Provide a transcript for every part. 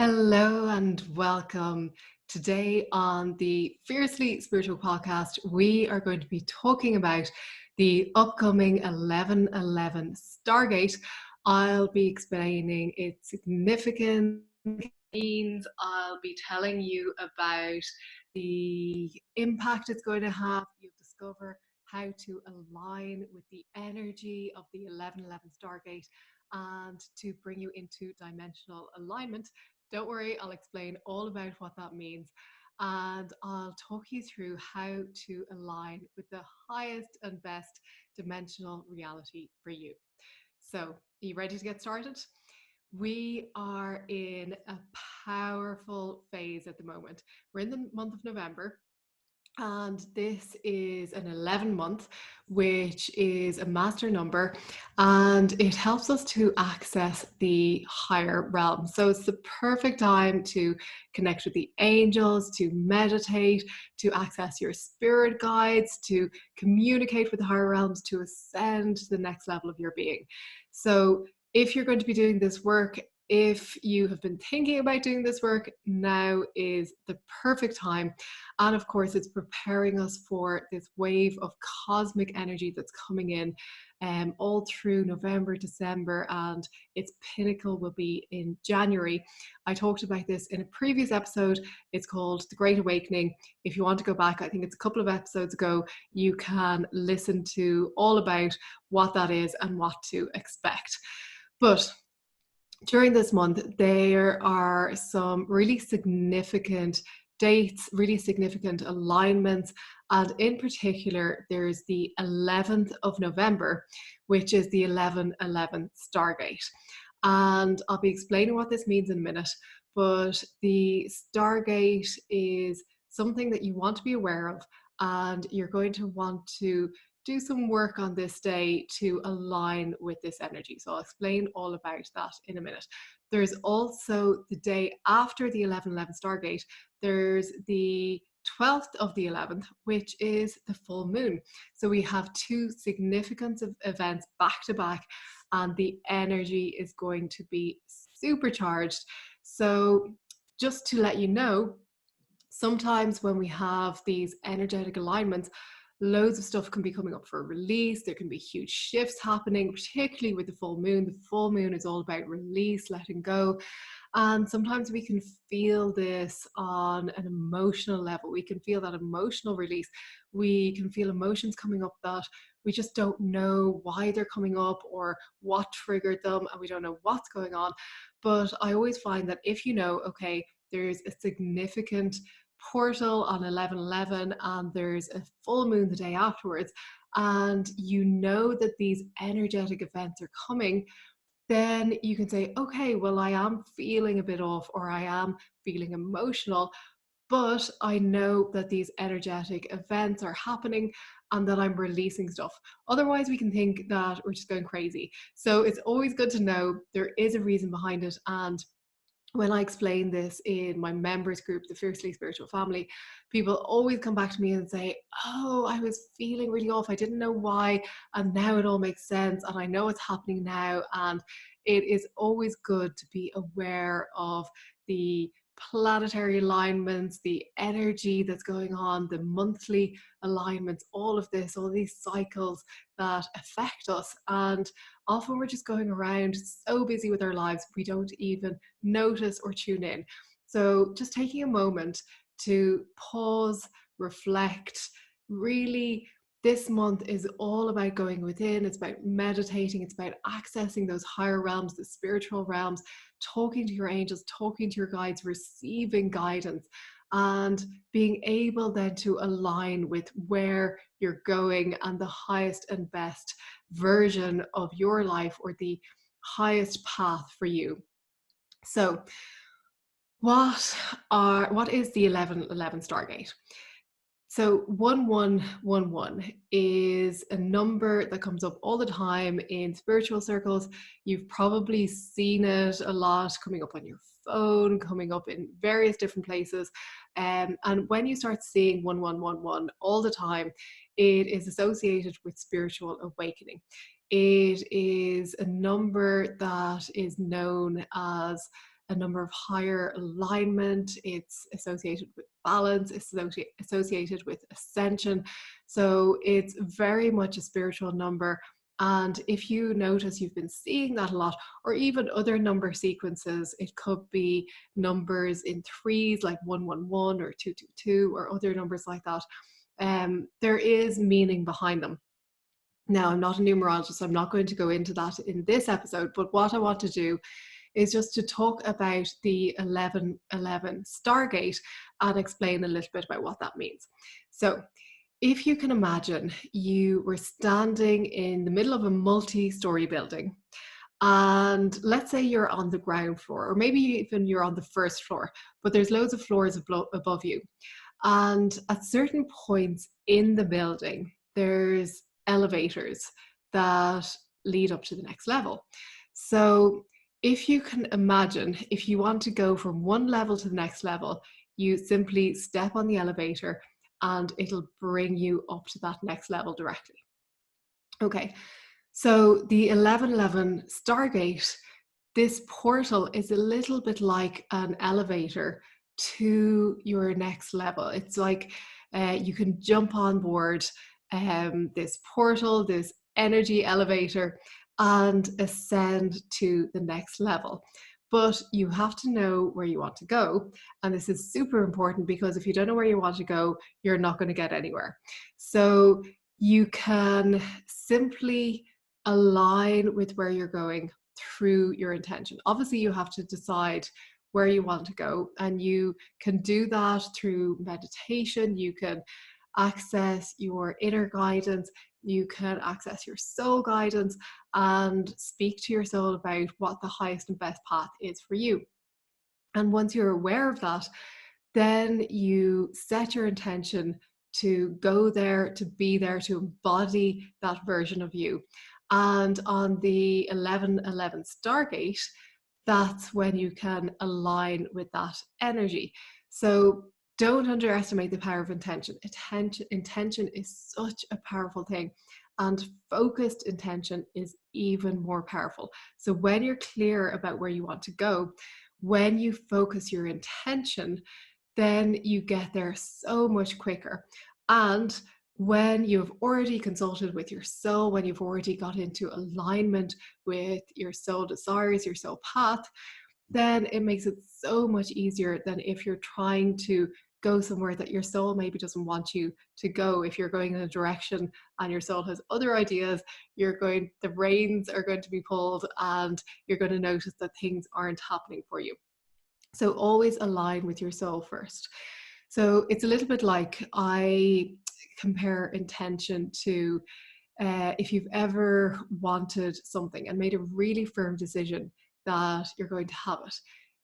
Hello and welcome. Today on the Fiercely Spiritual podcast, we are going to be talking about the upcoming 11/11 Stargate. I'll be explaining its significance, means. I'll be telling you about the impact it's going to have. You'll discover how to align with the energy of the 11/11 Stargate and to bring you into dimensional alignment. Don't worry, I'll explain all about what that means. And I'll talk you through how to align with the highest and best dimensional reality for you. So, are you ready to get started? We are in a powerful phase at the moment. We're in the month of November, and this is an 11 month, which is a master number, and it helps us to access the higher realms. So it's the perfect time to connect with the angels, to meditate, to access your spirit guides, to communicate with the higher realms, to ascend to the next level of your being. So if you're going to be doing this work, if you have been thinking about doing this work, now is the perfect time. And of course, it's preparing us for this wave of cosmic energy that's coming in all through November, December, and its pinnacle will be in January. I talked about this in a previous episode. It's called The Great Awakening. If you want to go back, I think it's a couple of episodes ago, you can listen to all about what that is and what to expect. But during this month, there are some really significant dates, really significant alignments. And in particular, there's the 11th of November, which is the 11/11 Stargate. And I'll be explaining what this means in a minute. But the Stargate is something that you want to be aware of, and you're going to want to do some work on this day to align with this energy. So I'll explain all about that in a minute. There's also the day after the 11/11 Stargate, there's the 12th of the 11th, which is the full moon. So we have two significant events back to back, and the energy is going to be supercharged. So just to let you know, sometimes when we have these energetic alignments, loads of stuff can be coming up for release. There can be huge shifts happening, particularly with the full moon. The full moon is all about release, letting go. And sometimes we can feel this on an emotional level. We can feel that emotional release. We can feel emotions coming up that we just don't know why they're coming up or what triggered them, and we don't know what's going on. But I always find that if you know, okay, there's a significant portal on 11/11 and there's a full moon the day afterwards, and you know that these energetic events are coming, then you can say, okay, well, I am feeling a bit off or I am feeling emotional, but I know that these energetic events are happening and that I'm releasing stuff. Otherwise, we can think that we're just going crazy. So it's always good to know there is a reason behind it. And when I explain this in my members group, the Fiercely Spiritual Family, people always come back to me and say, oh, I was feeling really off. I didn't know why. And now it all makes sense. And I know what's happening now. And it is always good to be aware of the planetary alignments, the energy that's going on, the monthly alignments, all of this, all these cycles that affect us. And often we're just going around so busy with our lives, we don't even notice or tune in. So just taking a moment to pause, reflect, really, this month is all about going within. It's about meditating. It's about accessing those higher realms, the spiritual realms, talking to your angels, talking to your guides, receiving guidance, and being able then to align with where you're going and the highest and best version of your life, or the highest path for you. So what is the 11/11 Stargate? So 1111 is a number that comes up all the time in spiritual circles. You've probably seen it a lot coming up on your phone, coming up in various different places. And when you start seeing 1111 all the time, it is associated with spiritual awakening. It is a number that is known as a number of higher alignment. It's associated with balance, it's associated with ascension. So it's very much a spiritual number. And if you notice you've been seeing that a lot, or even other number sequences, it could be numbers in threes like 111 or 222 or other numbers like that. There is meaning behind them. Now, I'm not a numerologist, I'm not going to go into that in this episode, but what I want to do is just to talk about the 1111 Stargate and explain a little bit about what that means. So, if you can imagine, you were standing in the middle of a multi-story building, and let's say you're on the ground floor, or maybe even you're on the first floor, but there's loads of floors above you. And at certain points in the building, there's elevators that lead up to the next level. So if you can imagine, if you want to go from one level to the next level, you simply step on the elevator and it'll bring you up to that next level directly. Okay, so the 1111 Stargate, this portal is a little bit like an elevator to your next level. It's like you can jump on board this portal, this energy elevator, and ascend to the next level. But you have to know where you want to go. And this is super important because if you don't know where you want to go, you're not going to get anywhere. So you can simply align with where you're going through your intention. Obviously, you have to decide where you want to go, and you can do that through meditation. You can access your inner guidance, you can access your soul guidance, and speak to your soul about what the highest and best path is for you. And once you're aware of that, then you set your intention to go there, to be there, to embody that version of you. And on the 1111 Stargate, that's when you can align with that energy. So don't underestimate the power of intention. Intention is such a powerful thing, and focused intention is even more powerful. So when you're clear about where you want to go, when you focus your intention, then you get there so much quicker. And when you've already consulted with your soul, when you've already got into alignment with your soul desires, your soul path, then it makes it so much easier than if you're trying to go somewhere that your soul maybe doesn't want you to go. If you're going in a direction and your soul has other ideas, the reins are going to be pulled and you're going to notice that things aren't happening for you. So always align with your soul first. So it's a little bit like, I compare intention to if you've ever wanted something and made a really firm decision that you're going to have it,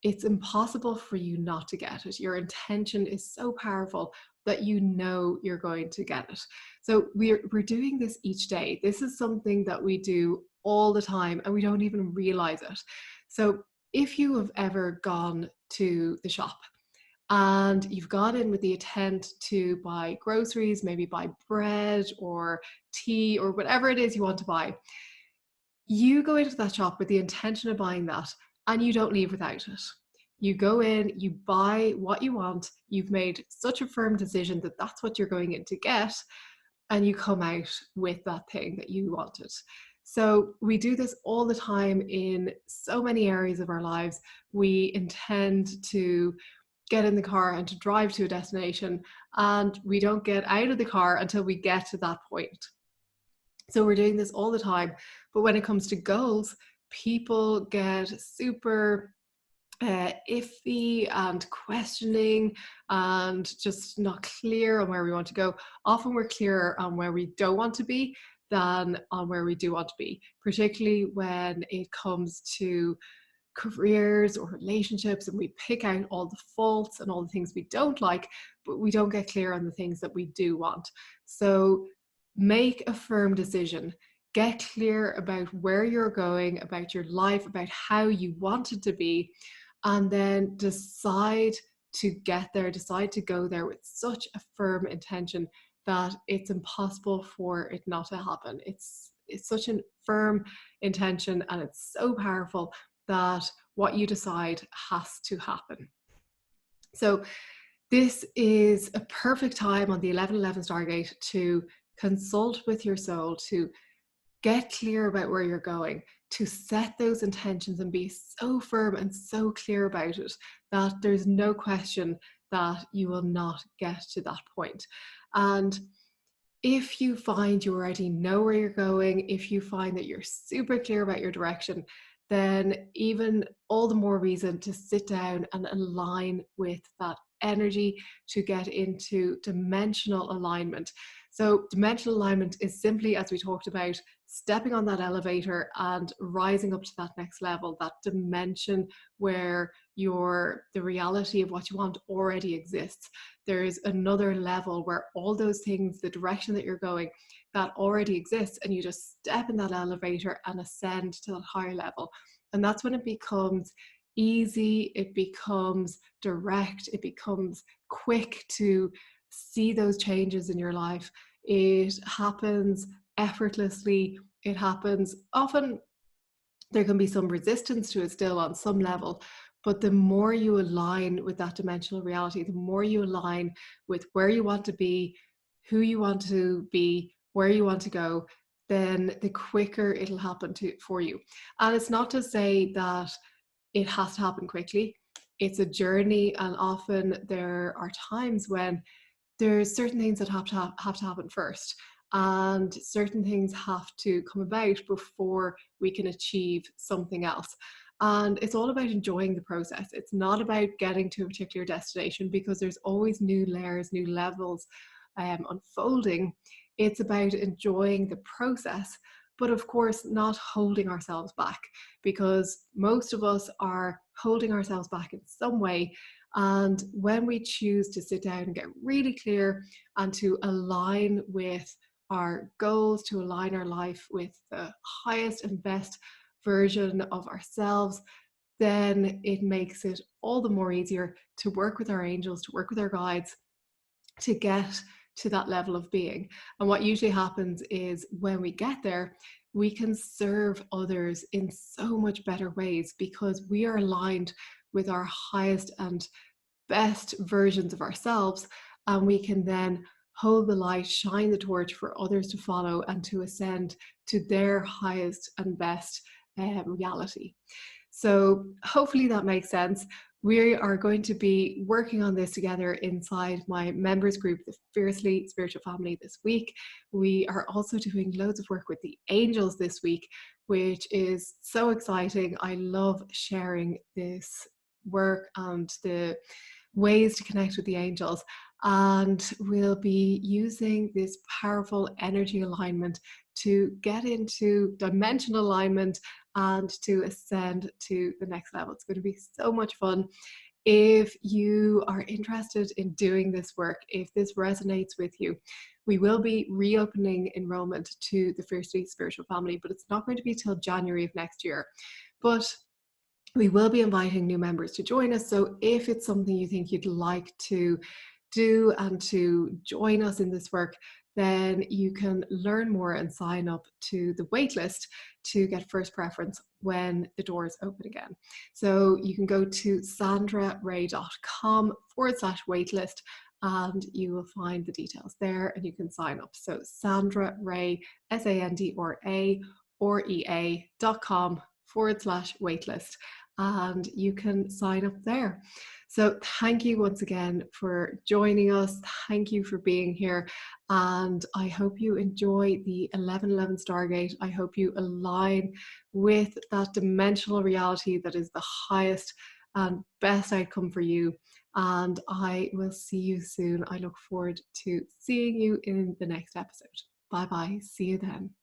it's impossible for you not to get it. Your intention is so powerful that you know you're going to get it. So we're doing this each day. This is something that we do all the time and we don't even realize it. So if you have ever gone to the shop and you've gone in with the intent to buy groceries, maybe buy bread or tea or whatever it is you want to buy, you go into that shop with the intention of buying that and you don't leave without it. You go in, you buy what you want, you've made such a firm decision that that's what you're going in to get, and you come out with that thing that you wanted. So we do this all the time in so many areas of our lives. We intend to get in the car and to drive to a destination, and we don't get out of the car until we get to that point. So we're doing this all the time. But when it comes to goals, people get super iffy and questioning and just not clear on where we want to go. Often we're clearer on where we don't want to be than on where we do want to be, particularly when it comes to careers or relationships, and we pick out all the faults and all the things we don't like, but we don't get clear on the things that we do want. So make a firm decision. Get clear about where you're going, about your life, about how you want it to be, and then decide to get there, decide to go there with such a firm intention that it's impossible for it not to happen. It's such a firm intention and it's so powerful that what you decide has to happen. So this is a perfect time on the 1111 Stargate to consult with your soul, to get clear about where you're going, to set those intentions and be so firm and so clear about it that there's no question that you will not get to that point. And if you find you already know where you're going, if you find that you're super clear about your direction, then even all the more reason to sit down and align with that energy, to get into dimensional alignment. So, dimensional alignment is simply, as we talked about, stepping on that elevator and rising up to that next level, that dimension where the reality of what you want already exists. There's another level where all those things, the direction that you're going, that already exists, and you just step in that elevator and ascend to that higher level. And that's when it becomes easy, it becomes direct, it becomes quick to see those changes in your life. It happens effortlessly. It happens often. There can be some resistance to it still on some level, but the more you align with that dimensional reality, the more you align with where you want to be, who you want to be, where you want to go, then the quicker it'll happen for you. And it's not to say that it has to happen quickly. It's a journey, and often there are times when there's certain things that have to happen first, and certain things have to come about before we can achieve something else. And it's all about enjoying the process. It's not about getting to a particular destination, because there's always new layers, new levels unfolding. It's about enjoying the process, but of course not holding ourselves back, because most of us are holding ourselves back in some way. And when we choose to sit down and get really clear and to align with our goals, to align our life with the highest and best version of ourselves, then it makes it all the more easier to work with our angels, to work with our guides, to get to that level of being. And what usually happens is when we get there, we can serve others in so much better ways, because we are aligned with our highest and best versions of ourselves, and we can then hold the light, shine the torch for others to follow and to ascend to their highest and best reality. So hopefully that makes sense. We are going to be working on this together inside my members group, the Fiercely Spiritual Family, this week. We are also doing loads of work with the angels this week, which is so exciting. I love sharing this work and the ways to connect with the angels. And we'll be using this powerful energy alignment to get into dimensional alignment and to ascend to the next level. It's going to be so much fun. If you are interested in doing this work, if this resonates with you, we will be reopening enrollment to the Fiercely Spiritual Family, but it's not going to be till January of next year. But we will be inviting new members to join us. So if it's something you think you'd like to do and to join us in this work, then you can learn more and sign up to the waitlist to get first preference when the doors open again. So you can go to sandraray.com/waitlist, and you will find the details there, and you can sign up. So Sandra Ray, SANDRA or EA.com/waitlist, and you can sign up there. So thank you once again for joining us. Thank you for being here. And I hope you enjoy the 1111 Stargate. I hope you align with that dimensional reality that is the highest and best outcome for you. And I will see you soon. I look forward to seeing you in the next episode. Bye bye. See you then.